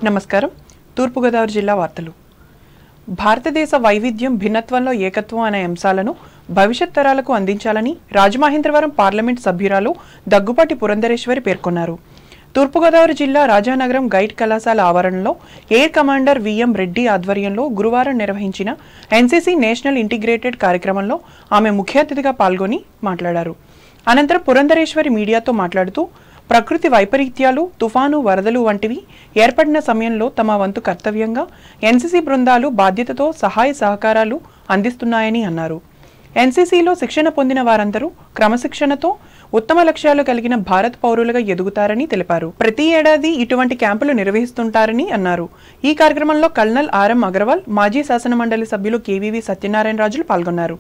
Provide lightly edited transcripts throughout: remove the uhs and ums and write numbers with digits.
నమస్కారం. తూర్పుగోదావరి జిల్లా వార్తలు. భారతదేశ వైవిధ్యం భిన్నత్వంలో ఏకత్వం అనే అంశాలను భవిష్యత్ తరాలకు అందించాలని రాజమహేంద్రవరం పార్లమెంట్ సభ్యురాలు దగ్గుపాటి పురంధరేశ్వరి పేర్కొన్నారు. తూర్పుగోదావరి జిల్లా రాజానగరం గైడ్ కళాశాల ఆవరణలో ఎయిర్ కమాండర్ విఎం రెడ్డి ఆధ్వర్యంలో గురువారం నిర్వహించిన ఎన్సీసీ నేషనల్ ఇంటిగ్రేటెడ్ కార్యక్రమంలో ఆమె ముఖ్య అతిథిగా పాల్గొని మాట్లాడారు. అనంతరం పురంధరేశ్వరి మీడియాతో మాట్లాడుతూ ప్రకృతి వైపరీత్యాలు, తుఫాను, వరదలు వంటివి ఏర్పడిన సమయంలో తమ వంతు కర్తవ్యంగా ఎన్సీసీ బృందాలు బాధ్యతతో సహాయ సహకారాలు అందిస్తున్నాయని అన్నారు. ఎన్సీసీలో శిక్షణ పొందిన వారందరూ క్రమశిక్షణతో ఉత్తమ లక్ష్యాలు కలిగిన భారత్ పౌరులుగా ఎదుగుతారని తెలిపారు. ప్రతి ఏడాది ఇటువంటి క్యాంపులు నిర్వహిస్తుంటారని అన్నారు. ఈ కార్యక్రమంలో కల్నల్ ఆర్ఎం అగర్వాల్, మాజీ శాసనమండలి సభ్యులు కేవీవి సత్యనారాయణ రాజులు పాల్గొన్నారు.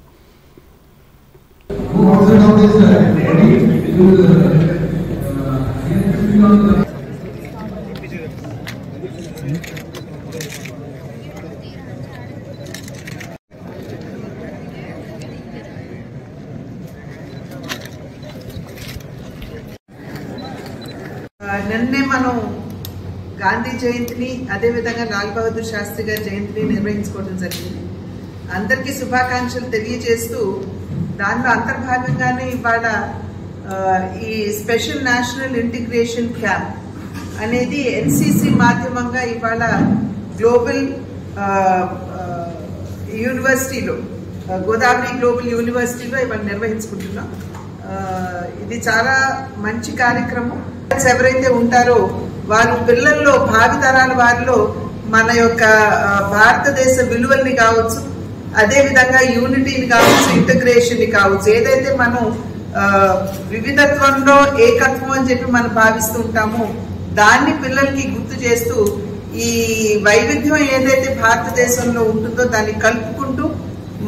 నిన్నే మనం గాంధీ జయంతిని, అదేవిధంగా లాల్ బహదూర్ శాస్త్రి గారి జయంతిని నిర్వహించుకోవడం జరిగింది. అందరికీ శుభాకాంక్షలు తెలియజేస్తూ దానిలో అంతర్భాగంగానే ఇవాళ ఈ స్పెషల్ నేషనల్ ఇంటిగ్రేషన్ క్యాంప్ అనేది ఎన్సీసీ మాధ్యమంగా ఇవాళ గ్లోబల్ యూనివర్సిటీలో, గోదావరి గ్లోబల్ యూనివర్సిటీలో ఇవాళ నిర్వహించుకుంటున్నాం. ఇది చాలా మంచి కార్యక్రమం. ఎవరైతే ఉంటారో వారు పిల్లల్లో, భావితరాల వారిలో మన యొక్క భారతదేశ విలువల్ని కావచ్చు, అదేవిధంగా యూనిటీని కావచ్చు, ఇంటగ్రేషన్ ని కావచ్చు, ఏదైతే మనం వివిధత్వంలో ఏకత్వం అని చెప్పి మనం భావిస్తూ ఉంటామో దాన్ని పిల్లలకి గుర్తు చేస్తూ ఈ వైవిధ్యం ఏదైతే భారతదేశంలో ఉంటుందో దాన్ని కలుపుకుంటూ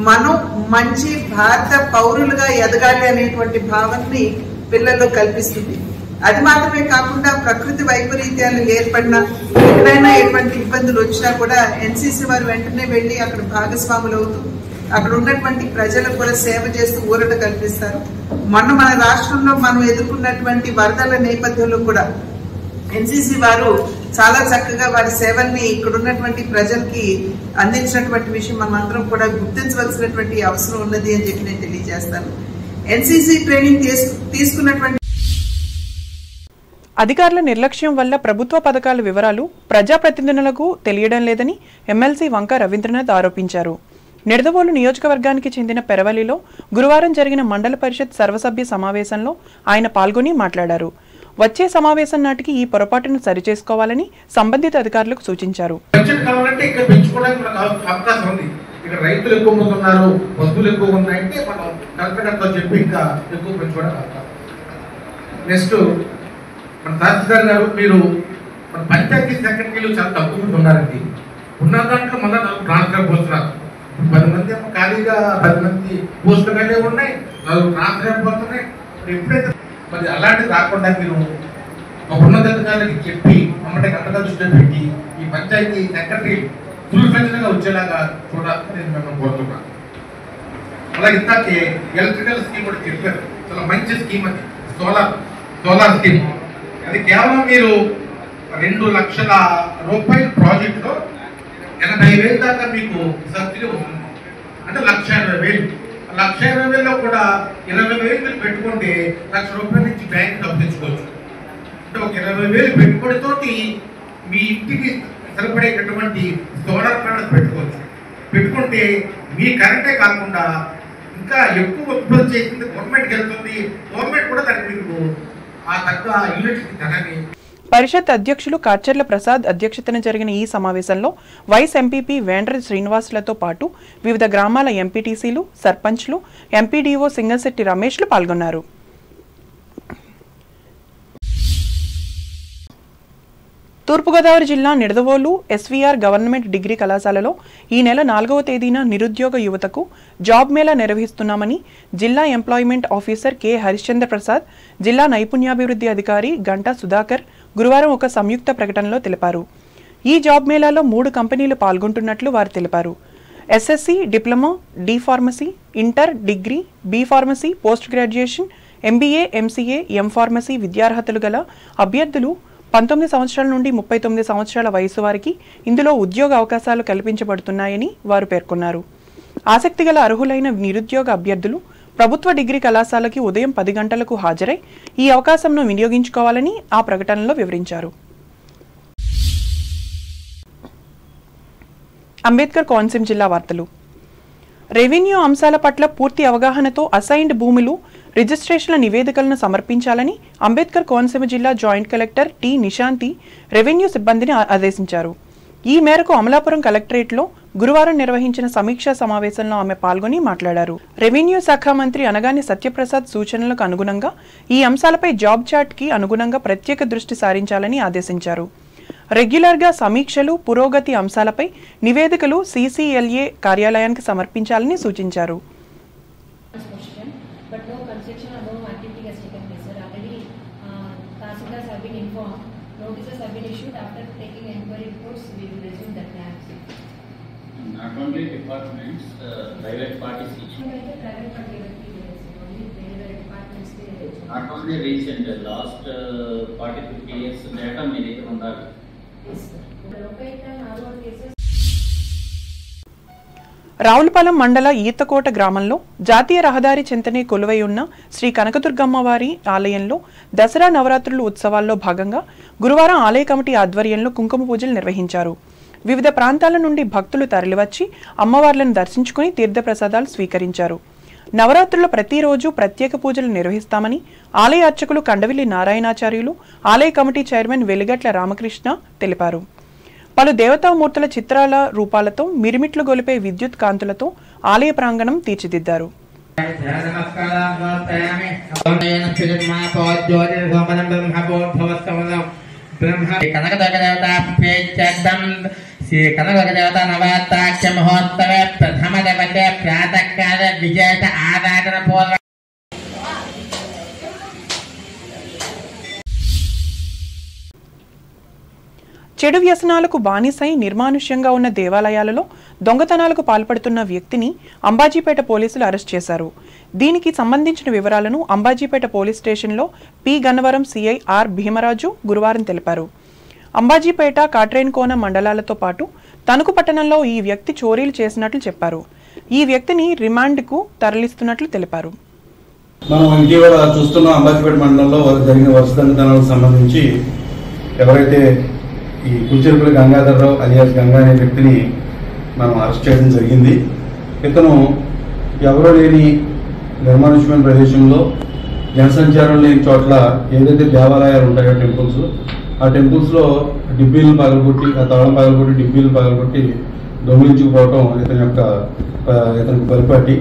మనం మంచి భారత పౌరులుగా ఎదగాలి అనేటువంటి భావనని పిల్లల్లో కల్పిస్తుంది. అది మాత్రమే కాకుండా ప్రకృతి వైపరీత్యాలు ఏర్పడినా, ఎక్కడైనా ఎటువంటి ఇబ్బందులు వచ్చినా కూడా ఎన్సీసీ వారు వెంటనే వెళ్లి అక్కడ భాగస్వాములు అవుతూ అక్కడ ఉన్నటువంటి ప్రజలకు కూడా సేవ చేస్తూ ఊరట కల్పిస్తారు. మన రాష్ట్రంలో మనం ఎదుర్కొన్నటువంటి వరదల నేపథ్యంలో కూడా ఎన్సీసీ వారు చాలా చక్కగా వారి సేవల్ని ఇక్కడ ఉన్నటువంటి ప్రజలకి అందించినటువంటి విషయం మనం అందరం కూడా గుర్తించవలసినటువంటి అవసరం ఉన్నది అని చెప్పి నేను తెలియజేస్తాను. ఎన్సీసీ ట్రైనింగ్ తీసుకున్నటువంటి అధికారుల నిర్లక్ష్యం వల్ల ప్రభుత్వ పథకాల వివరాలు ప్రజాప్రతినిధులకు తెలియడం లేదని ఎమ్మెల్సీ వంక రవీంద్రనాథ్ ఆరోపించారు. నిడదవోలు నియోజకవర్గానికి చెందిన పెరవలిలో గురువారం జరిగిన మండల పరిషత్ సర్వసభ్య సమావేశంలో ఆయన పాల్గొని మాట్లాడారు. వచ్చే సమావేశం నాటికి ఈ పొరపాటును సరిచేసుకోవాలని సంబంధిత అధికారులకు సూచించారు. మన తహసీల్దార్ గారు, మీరు మన పంచాయతీ సెక్రటరీలు చాలా తక్కువ ఉన్నారండి. ఉన్న దాంట్లో మళ్ళీ నాకు ట్రాన్స్ఫర్ పోతున్నారు. 10 మంది ఖాళీగా 10 మంది పోస్టులు కానీ ఉన్నాయి, 4 ట్రాన్స్ఫర్ పోతున్నాయి. ఎప్పుడైతే మరి అలాంటిది రాకుండా మీరు ఒక ఉన్నతాధికారులకి చెప్పి అమ్మటే గంటగా దృష్టిలో పెట్టి ఈ పంచాయతీ సెక్రటరీ ఫుల్ ఫ్లెడ్జ్గా వచ్చేలాగా చూడాలని నేను మిమ్మల్ని కోరుతున్నాను. అలాగే ఇందాకే ఎలక్ట్రికల్ స్కీమ్ కూడా చెప్పారు. చాలా మంచి స్కీమ్ అది, సోలార్ స్కీమ్. అది కేవలం మీరు 2 లక్షల రూపాయల ప్రాజెక్టులో 80,000 దాకా మీకు సబ్సిడీ వస్తుంది. అంటే 1,20,000. 1,20,000లో కూడా 20,000 మీరు పెట్టుకుంటే ₹1,00,000 నుంచి బ్యాంక్ డబ్బు తెచ్చుకోవచ్చు. అంటే ఒక 20,000 పెట్టుబడితోటి మీ ఇంటికి సరిపడేటటువంటి సోలార్ ప్యానెల్స్ పెట్టుకుంటే మీ కరెంటే కాకుండా ఇంకా ఎక్కువ ఉత్పత్తి చేసింది గవర్నమెంట్కి వెళ్తుంది. గవర్నమెంట్ కూడా దానికి మీకు ఆ తగ్గ యూనిట్కి ధనాన్ని. పరిషత్ అధ్యక్షులు కార్చర్ల ప్రసాద్ అధ్యక్షతన జరిగిన ఈ సమావేశంలో వైస్ ఎంపీపీ వేండ్ర శ్రీనివాసులతో పాటు వివిధ గ్రామాల ఎంపీటీసీలు, సర్పంచ్లు, ఎంపీడీఓ సింగశెట్టి రమేష్లు పాల్గొన్నారు. తూర్పుగోదావరి జిల్లా నిడదవోలు ఎస్వీఆర్ గవర్నమెంట్ డిగ్రీ కళాశాలలో ఈ నెల 4వ తేదీన నిరుద్యోగ యువతకు జాబ్ మేళా నిర్వహిస్తున్నామని జిల్లా employment officer K Harishchandra Prasad, జిల్లా నైపుణ్యాభివృద్ధి అధికారి గంటా సుధాకర్ గురువారం ఒక సంయుక్త ప్రకటనలో తెలిపారు. ఈ జాబ్ మేళాలో 3 కంపెనీలు పాల్గొంటున్నట్లు వారు తెలిపారు. SSC, diploma, D pharmacy, inter, degree, B pharmacy, post graduation, MBA, MCA, M pharmacy విద్యార్హతలు గల అభ్యర్థులు 19 సంవత్సరాల నుండి 39 సంవత్సరాల వయసు వారికి ఇందులో ఉద్యోగ అవకాశాలు కల్పించబడుతున్నాయని వారు పేర్కొన్నారు. ఆసక్తిగల అర్హులైన నిరుద్యోగ అభ్యర్థులు ప్రభుత్వ డిగ్రీ కళాశాలకి ఉదయం 10 గంటలకు హాజరై ఈ అవకాశంను వినియోగించుకోవాలని ఆ ప్రకటనలో వివరించారు. అంబేద్కర్ కోనసీమ జిల్లా వార్తలు. రెవెన్యూ అంశాల పట్ల పూర్తి అవగాహనతో అసైన్డ్ భూములు రిజిస్ట్రేషన్ల నివేదికలను సమర్పించాలని అంబేద్కర్ కోనసీమ జిల్లా joint collector T Nishanthi revenue సిబ్బందిని ఆదేశించారు. ఈ మేరకు అమలాపురం కలెక్టరేట్లో గురువారం నిర్వహించిన సమీక్షా సమావేశంలో ఆమె పాల్గొని మాట్లాడారు. రెవెన్యూ శాఖ మంత్రి అనగాని సత్యప్రసాద్ సూచనలకు అనుగుణంగా ఈ అంశాలపై జాబ్ చార్ట్కి అనుగుణంగా ప్రత్యేక దృష్టి సారించాలని ఆదేశించారు. రెగ్యులర్గా సమీక్షలు, పురోగతి అంశాలపై నివేదికలు CCLA కార్యాలయానికి సమర్పించాలని సూచించారు. Not only departments, private parties issue. Not only recent, last 40-50 years data may be on that. Ravulapalem మండల ఈతకోట గ్రామంలో జాతీయ రహదారి చెంతనే కొలువై ఉన్న శ్రీ కనకదుర్గమ్మవారి ఆలయంలో దసరా నవరాత్రుల ఉత్సవాల్లో భాగంగా గురువారం ఆలయ కమిటీ ఆధ్వర్యంలో కుంకుమ పూజలు నిర్వహించారు. వివిధ ప్రాంతాల నుండి భక్తులు తరలివచ్చి అమ్మవార్లను దర్శించుకుని తీర్థప్రసాదాలు స్వీకరించారు. నవరాత్రుల ప్రతిరోజు ప్రత్యేక పూజలు నిర్వహిస్తామని ఆలయ అర్చకులు కండవిల్లి నారాయణాచార్యులు, ఆలయ కమిటీ చైర్మన్ వెలిగట్ల రామకృష్ణ తెలిపారు. పలు దేవతామూర్తుల చిత్రాల రూపాలతో మిరిమిట్లు గొలిపే విద్యుత్ కాంతులతో ఆలయ ప్రాంగణం తీర్చిదిద్దారు. శ్రీ కనకదేవత నవరాత్రాఖ్య మహోత్సవ ప్రథమ దివసే ప్రాతకాల విజేత ఆరాధన పూర్వ చెడు వ్యసనాలకు బానిసై నిర్మానుష్యంగా ఉన్న దేవాలయాలలో దొంగతనాలకు పాల్పడుతున్న వ్యక్తిని అంబాజీపేట పోలీసులు అరెస్ట్ చేశారు. దీనికి సంబంధించిన వివరాలను అంబాజీపేట పోలీస్ స్టేషన్లో P Gannavaram CI are Bhimaraju గురువారం తెలిపారు. అంబాజీపేట, కాట్రేన్కోన మండలాలతో పాటు తణుకు పట్టణంలో ఈ వ్యక్తి చోరీలు చేసినట్లు చెప్పారు. ఈ వ్యక్తిని రిమాండ్కు తరలిస్తున్నట్లు తెలిపారు. మనం ఇటీవల చూస్తున్న అంబాజీపేట మండలంలో జరిగిన వరుస దొంగతనాలకు సంబంధించి ఎవరైతే ఈ కుల్చెరుకుల గంగాధరరావు అలియాస్ గంగా అనే వ్యక్తిని మనం అరెస్ట్ చేయడం జరిగింది. ఇతను ఎవరో లేని నిర్మానుష్యమైన ప్రదేశంలో, జనసంచారం లేని చోట్ల ఏదైతే దేవాలయాలు ఉంటాయో టెంపుల్స్, ఆ టెంపుల్స్లో డిబ్బీలను పగలగొట్టి, ఆ తాళం పగలగొట్టి డిబ్బీలను పగలగొట్టి దొంగిలించుకుపోవటం ఇతనికి పరిపాటి.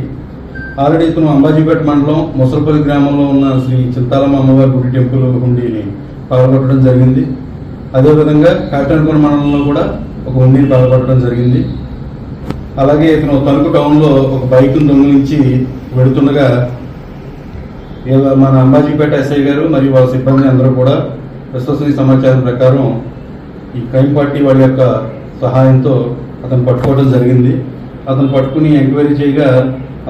ఆల్రెడీ ఇతను అంబాజీపేట మండలం ముసలపల్లి గ్రామంలో ఉన్న శ్రీ చింతాలమ్మ అమ్మవారి గుడి టెంపుల్ హుండీని పగలగొట్టడం జరిగింది. అదేవిధంగా కాటన్కోన మండలంలో కూడా ఒక హుండీని పగలగొట్టడం జరిగింది. అలాగే ఇతను తణుకు టౌన్లో ఒక బైక్ను దొంగిలించి వెడుతుండగా మన అంబాజీపేట ఎస్ఐ గారు మరియు వాళ్ళ సిబ్బంది అందరూ కూడా విశ్వసనీయ సమాచారం ప్రకారం ఈ క్రైమ్ పార్టీ వాళ్ళ యొక్క సహాయంతో అతను పట్టుకోవడం జరిగింది. అతను పట్టుకుని ఎంక్వైరీ చేయగా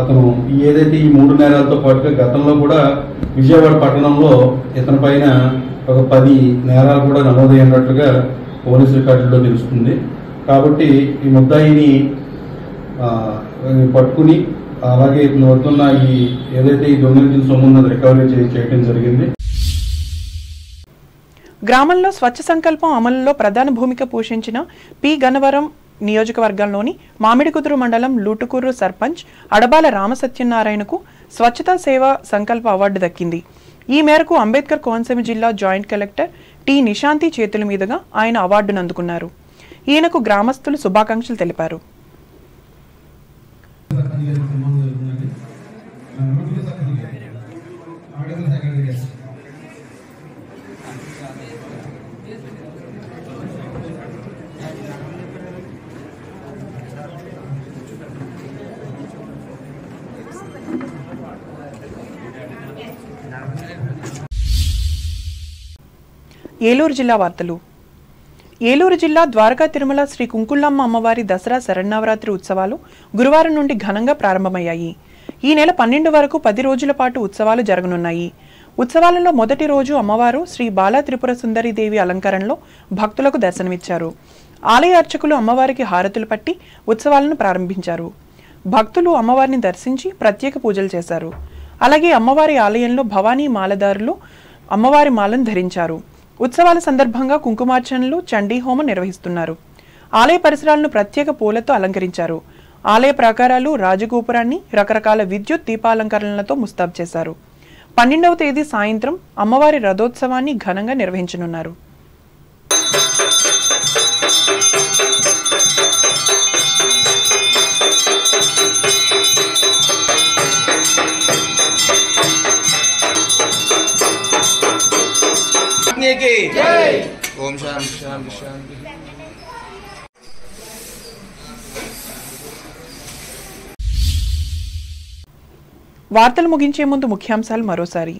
అతను ఏదైతే ఈ 3 నేరాలతో పాటుగా గతంలో కూడా విజయవాడ పట్టణంలో ఇతని పైన ఒక 10 నేరాలు కూడా నమోదైనట్లుగా పోలీసు రికార్డుల్లో తెలుస్తుంది. కాబట్టి ఈ ముద్దాయిని పట్టుకుని అలాగే ఇతను వస్తున్న ఈ ఏదైతే ఈ దొంగిలించిన సొమ్మును రికవరీ చేయడం జరిగింది. గ్రామంలో స్వచ్ఛ సంకల్పం అమలులో ప్రధాన భూమిక పోషించిన పి గన్నవరం నియోజకవర్గంలోని మామిడికుదురు మండలం లూటుకూరు సర్పంచ్ అడబాల రామసత్యనారాయణకు స్వచ్ఛతా సేవా సంకల్ప అవార్డు దక్కింది. ఈ మేరకు అంబేద్కర్ కోనసీమ జిల్లా జాయింట్ కలెక్టర్ టి నిశాంతి చేతుల మీదుగా ఆయన అవార్డును అందుకున్నారు. ఈయనకు గ్రామస్తులు శుభాకాంక్షలు తెలిపారు. ఏలూరు జిల్లా వార్తలు. ఏలూరు జిల్లా ద్వారకా తిరుమల శ్రీ కుంకుళ్ళమ్మ అమ్మవారి దసరా శరన్నవరాత్రి ఉత్సవాలు గురువారం నుండి ఘనంగా ప్రారంభమయ్యాయి. ఈ నెల 12 వరకు 10 రోజుల పాటు ఉత్సవాలు జరగనున్నాయి. ఉత్సవాలలో మొదటి రోజు అమ్మవారు శ్రీ బాలా త్రిపుర సుందరి దేవి అలంకరణలో భక్తులకు దర్శనమిచ్చారు. ఆలయ అర్చకులు అమ్మవారికి హారతులు పట్టి ఉత్సవాలను ప్రారంభించారు. భక్తులు అమ్మవారిని దర్శించి ప్రత్యేక పూజలు చేశారు. అలాగే అమ్మవారి ఆలయంలో భవానీ మాలదారులు అమ్మవారి మాలను ధరించారు. ఉత్సవాల సందర్భంగా కుంకుమార్చనలు, చండీ హోమం నిర్వహిస్తున్నారు. ఆలయ పరిసరాలను ప్రత్యేక పూలతో అలంకరించారు. ఆలయ ప్రాకారాలు, రాజగోపురాన్ని రకరకాల విద్యుత్ దీపాలంకరణలతో ముస్తాబు చేశారు. 12వ తేదీ సాయంత్రం అమ్మవారి రథోత్సవాన్ని ఘనంగా నిర్వహించనున్నారు. ఓం శాంతి శాంతి శాంతి. వార్తలు ముగించే ముందు ముఖ్యాంశాలు మరోసారి.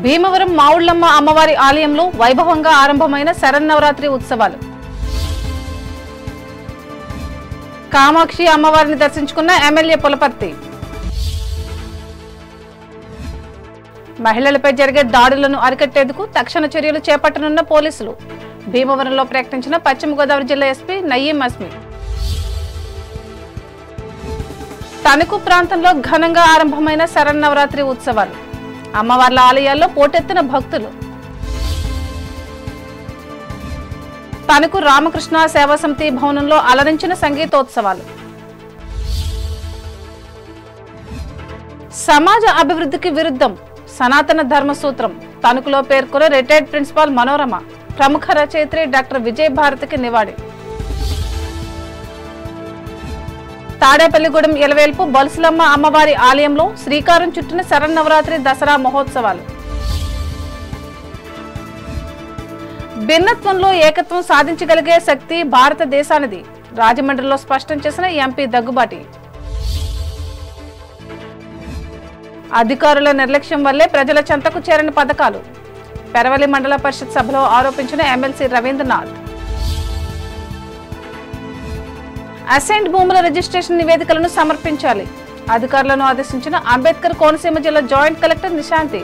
భీమవరం మావుళ్లమ్మ అమ్మవారి ఆలయంలో వైభవంగా ఆరంభమైన శరన్నవరాత్రి ఉత్సవాలు. కామాక్షి అమ్మవారిని దర్శించుకున్న ఎమ్మెల్యే పులపర్తి. మహిళలపై జరిగే దాడులను అరికట్టేందుకు తక్షణ చర్యలు చేపట్టనున్న పోలీసులు. భీమవరంలో ప్రకటించిన పశ్చిమ గోదావరి జిల్లా ఎస్పీ నయీం అస్మి. తణుకు ప్రాంతంలో ఘనంగా ఆరంభమైన శరన్నవరాత్రి ఉత్సవాలు. అమ్మవార్ల ఆలయాల్లో పోటెత్తిన భక్తులు. తణుకు రామకృష్ణ సేవా సమితి భవనంలో అలరించిన సంగీతోత్సవాలు. సమాజ అభివృద్ధికి విరుద్ధం సనాతన ధర్మ సూత్రం తణుకులో పేర్కొన్న రిటైర్డ్ ప్రిన్సిపాల్ మనోరమ. ప్రముఖ రచయిత్రి డాక్టర్ విజయ భారతికి నివాళి. తాడేపల్లిగూడెం ఎలవేల్పు బొలసులమ్మ అమ్మవారి ఆలయంలో శ్రీకారం చుట్టిన శరన్నవరాత్రి దసరా మహోత్సవాలు. భిన్నత్వంలో ఏకత్వం సాధించగలిగే శక్తి భారతదేశానిది. రాజమండ్రిలో స్పష్టం చేసిన ఎంపీ దగ్గుబాటి. అధికారుల నిర్లక్ష్యం వల్లే ప్రజల చెంతకు చేరని పథకాలు. పెరవలి మండల పరిషత్ సభలో ఆరోపించిన ఎమ్మెల్సీ రవీంద్రనాథ్. అసైన్డ్ భూముల రిజిస్ట్రేషన్ నివేదికలను సమర్పించాలి. అధికారులను ఆదేశించిన అంబేద్కర్ కోనసీమ జిల్లా జాయింట్ కలెక్టర్ నిశాంతి.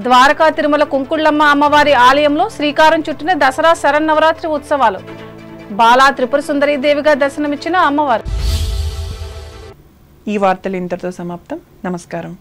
ద్వారకా తిరుమల కుంకుళ్లమ్మ అమ్మవారి ఆలయంలో శ్రీకారం చుట్టిన దసరా శరన్నవరాత్రి ఉత్సవాలు. బాలా త్రిపుర సుందరి దేవిగా దర్శనమిచ్చిన అమ్మవారు. ఈ వార్తలు ఇంతటితో సమాప్తం. నమస్కారం.